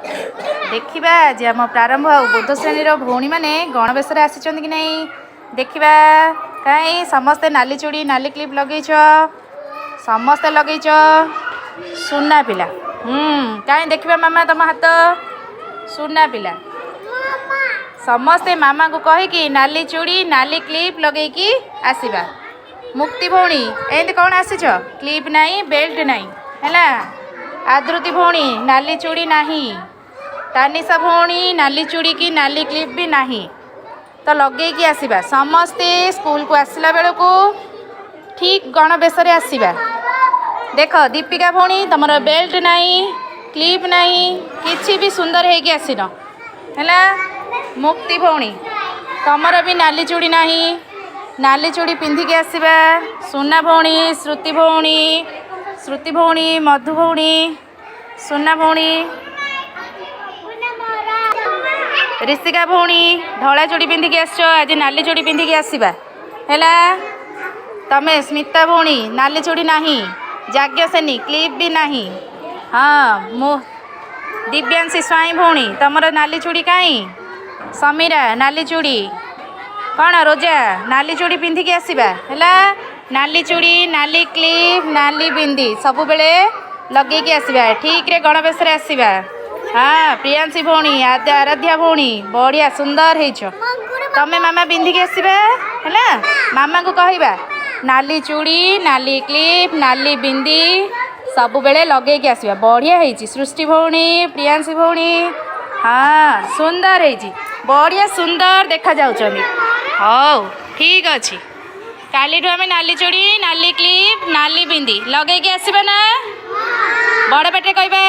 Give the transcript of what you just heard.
देखिबा जे आम प्रारंभ आ बुद्ध श्रेणी भौणी मैंने गणवेश आसी कि नहीं देखिबा। कहीं समस्ते नाली चूड़ी नाली क्लिप लगेच समस्ते लगेच सुना पिला। कहीं देखिबा मामा तुम हाथ सुना पिला समस्ते मामा को कहीकि नाली चूड़ी नाली क्लिप लगेगी आसवा। मुक्ति भौणी एमती कौन आसीच क्लिप नहीं बेल्ट नहीं है। आदृति भौणी नाली चूड़ी नहीं। तानिशा भौणी नाली चूड़ी की नाली क्लिप भी नहीं तो लगेगी आसवा। समस्ते स्कूल को आसला बेल को ठीक गणवेश आसवा। देख दीपिका भौणी तुमर बेल्ट नहीं क्लिप नहीं किसी भी सुंदर है आसीन है। मुक्ति भौणी तुमर भी नाली चूड़ी नहीं नाली चूड़ी पिंधिकी आसवा। सुना भौणी श्रुति भौणी मधु भौणी सुना भौणी ऋषिका भौणी धला चूड़ी पिंधिकी आस आज नाली चूड़ी पिंधिकी आसवा है। तमें स्मिता भौणी नाली चूड़ी नहीं। जाज्ञसेनी क्लिप भी नहीं। हाँ दिव्यांशी स्वाई भौणी तुमर नाली चूड़ी कहीं। समीरा नाली चूड़ी कौन रोजा नाली चूड़ी पिंधिकी आसवा है। नाली चूड़ी नाली क्लिप नाली बिंदी सब बेले लगेगी आसवा ठीक रे गणवेश आसवा। हाँ प्रियांशी भौणी आराध्या भौणी बढ़िया सुंदर है। तमें मामा पिंधिकी आसवा है। मामा को कहवा नाली चूड़ी नाली क्लिप नाली बिंदी सब बेले लगेगी आसवा बढ़िया है। सृष्टि भौणी प्रियांशी भौणी हाँ सुंदर है बढ़िया सुंदर देखा जाउछनी। हौ ठीक अच्छे काली आम नाली चूड़ी नाली क्लिप नाली बिंदी लगेगी आसवा ना बड़ पेटे कहबा।